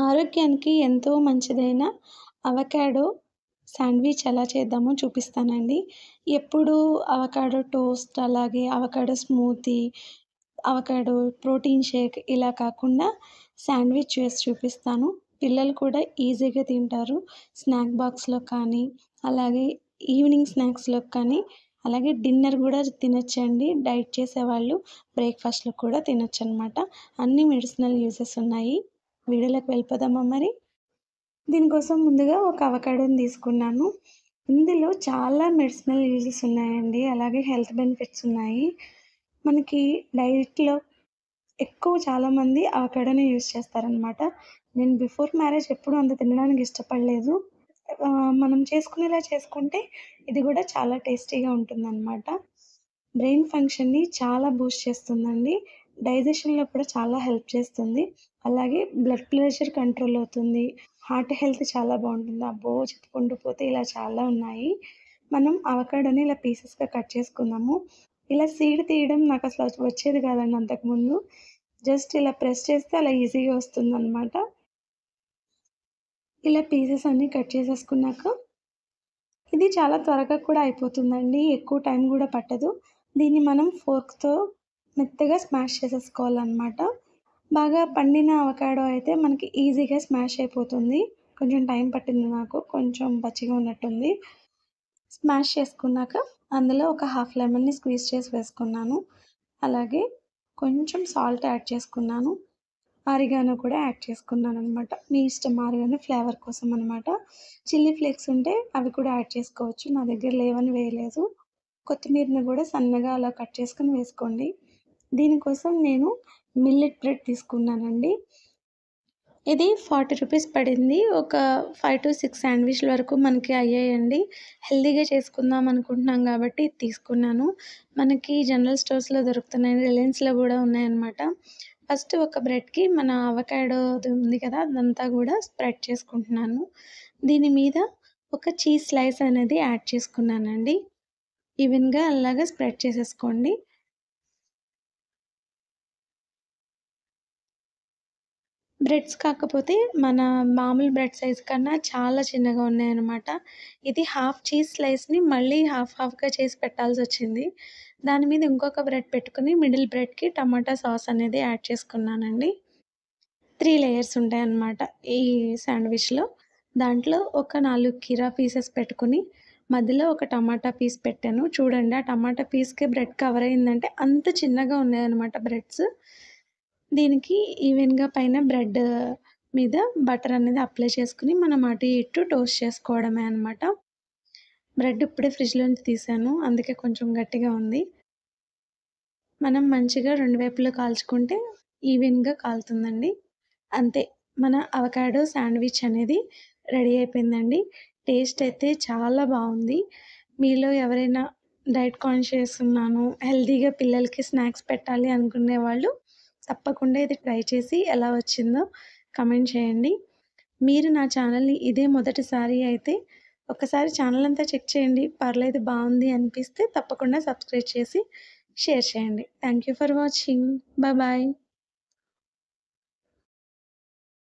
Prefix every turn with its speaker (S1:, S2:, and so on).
S1: ఆరోగ్యానికి ఎంతో మంచిదైన avocado sandwich ఎలా చేద్దామో చూపిస్తానండి. ఎప్పుడూ అవకాడో టోస్ట్, అలాగే avocado smoothie, avocado protein shake ఇలా కాకుండా శాండ్‌విచ్ చేసి చూపిస్తాను. పిల్లలు కూడా ఈజీగా తింటారు. స్నాక్ బాక్స్‌లో కానీ, అలాగే ఈవినింగ్ స్నాక్స్‌లోకి కానీ, అలాగే డిన్నర్ గూడా తినొచ్చండి. డైట్ చేసేవాళ్ళు బ్రేక్‌ఫాస్ట్‌లో కూడా తినొచ్చనమాట. అన్ని మెడిసినల్ యూజెస్ ఉన్నాయి. వీడియోలోకి వెళ్ళిపోదామా మరి? దీనికోసం ముందుగా ఒక అవకాడోని తీసుకున్నాను. ఇందులో చాలా మెడిసినల్ యూజెస్ ఉన్నాయండి. అలాగే హెల్త్ బెనిఫిట్స్ ఉన్నాయి. మనకి డైట్‌లో ఎక్కువ చాలామంది అవకాడోనే యూజ్ చేస్తారనమాట. నేను బిఫోర్ మ్యారేజ్ ఎప్పుడూ అంత తినడానికి ఇష్టపడలేదు. మనం చేసుకునేలా చేసుకుంటే ఇది గూడా చాలా టేస్టీగా ఉంటుందనమాట. బ్రెయిన్ ఫంక్షన్‌ని చాలా బూస్ట్ చేస్తుందండి. డైజెషన్‌లో కూడా చాలా హెల్ప్ చేస్తుంది. అలాగే బ్లడ్ ప్రెషర్ కంట్రోల్ అవుతుంది. హార్ట్ హెల్త్ చాలా బావుంటుంది. అబ్బో! చెప్పుకుంటూ పోతే ఇలా చాలా ఉన్నాయి. మనం అవకాడోని ఇలా పీసెస్‌గా కట్ చేసుకుందాము. ఇలా సీడ్ తీయడం నాకసలు వచ్చేది కాదండి అంతకుముందు. జస్ట్ ఇలా ప్రెస్ చేస్తే అలా ఈజీగా వస్తుందనమాట. ఇలా పీసెస్ అన్నీ కట్ చేసేసుకున్నాక ఇది చాలా త్వరగా కూడా అయిపోతుందండి. ఎక్కువ టైం గూడా పట్టదు. దీన్ని మనం ఫోర్క్‌తో మెత్తగా స్మాష్ చేసేసుకోవాలనమాట. బాగా పండిన అవకాడో అయితే మనకి ఈజీగా స్మాష్ అయిపోతుంది. కొంచెం టైం పట్టింది నాకు. కొంచెం పచ్చిగా ఉన్నట్టుంది. స్మాష్ చేసుకున్నాక అందులో ఒక హాఫ్ లెమన్‌ని స్క్వీజ్ చేసి వేసుకున్నాను. అలాగే కొంచెం సాల్ట్ యాడ్ చేసుకున్నాను. ఆరిగానో కూడా యాడ్ చేసుకున్నాననమాట. మీ ఇష్టం ఆరిగానో ఫ్లేవర్ కోసం అనమాట. చిల్లీ ఫ్లేక్స్ ఉంటే అవి కూడా యాడ్ చేసుకోవచ్చు. నా దగ్గర లేవని వేయలేదు. కొత్తిమీరని కూడా సన్నగా అలా కట్ చేసుకొని వేసుకోండి. దీనికోసం నేను మిల్లెట్ బ్రెడ్ తీసుకున్నానండి. ఇది 40 రూపీస్ పడింది. ఒక 5-6 శాండ్‌విచ్‌ల వరకు మనకి అయ్యాయండి. హెల్తీగా చేసుకుందాం అనుకుంటున్నాం కాబట్టి ఇది తీసుకున్నాను. మనకి జనరల్ స్టోర్స్‌లో దొరుకుతున్నాయి. రిలయన్స్‌లో గూడా ఉన్నాయన్నమాట. ఫస్ట్ ఒక బ్రెడ్‌కి మన అవకాడోది ఉంది కదా! అదంతా గూడా స్ప్రెడ్ చేసుకుంటున్నాను. దీని మీద ఒక చీజ్ స్లైస్ అనేది యాడ్ చేసుకున్నానండి. ఈవెన్‌గా అలాగా స్ప్రెడ్ చేసేసుకోండి. బ్రెడ్స్ కాకపోతే మన మామూలు బ్రెడ్ సైజ్ కన్నా చాలా చిన్నగా ఉన్నాయన్నమాట. ఇది హాఫ్ చీజ్ స్లైస్‌ని మళ్ళీ హాఫ్ హాఫ్‌గా చేసి పెట్టాల్సొచ్చింది. దాని మీద ఇంకొక బ్రెడ్ పెట్టుకొని మిడిల్ బ్రెడ్‌కి టమాటా సాస్ అనేది యాడ్ చేసుకున్నానండి. 3 లేయర్స్ ఉంటాయన్నమాట ఈ శాండ్‌విచ్‌లో. దాంట్లో ఒక 4 కీరా పీసెస్ పెట్టుకొని, మధ్యలో ఒక టమాటా పీస్ పెట్టాను. చూడండి ఆ టమాటా పీస్‌కి బ్రెడ్ కవర్ అయిందంటే అంత చిన్నగా ఉన్నాయన్నమాట బ్రెడ్స్. దీనికి ఈవెన్‌గా పైన బ్రెడ్ మీద బటర్ అనేది అప్లై చేసుకొని, మనం అటు ఇటు టోస్ట్ చేసుకోవడమే అనమాట. బ్రెడ్ ఇప్పుడే ఫ్రిడ్జ్‌లోంచి తీశాను. అందుకే కొంచెం గట్టిగా ఉంది. మనం మంచిగా రెండు వైపులా కాల్చుకుంటే ఈవెన్‌గా కాలుతుందండి. అంతే. మన అవకాడో శాండ్‌విచ్ అనేది రెడీ అయిపోయిందండి. టేస్ట్ అయితే చాలా బావుంది. మీలో ఎవరైనా డైట్ కాన్షియస్ ఉన్నాను, హెల్తీగా పిల్లలకి స్నాక్స్ పెట్టాలి అనుకునేవాళ్ళు తప్పకుండా ఇది ట్రై చేసి ఎలా వచ్చిందో కామెంట్ చేయండి. మీరు నా ఛానల్‌ని ఇదే మొదటిసారి అయితే ఒక్కసారి ఛానల్ అంతా చెక్ చేయండి. పర్లేదు బావుంది అనిపిస్తే తప్పకుండా సబ్స్క్రైబ్ చేసి షేర్ చేయండి. Thank you for watching. Bye.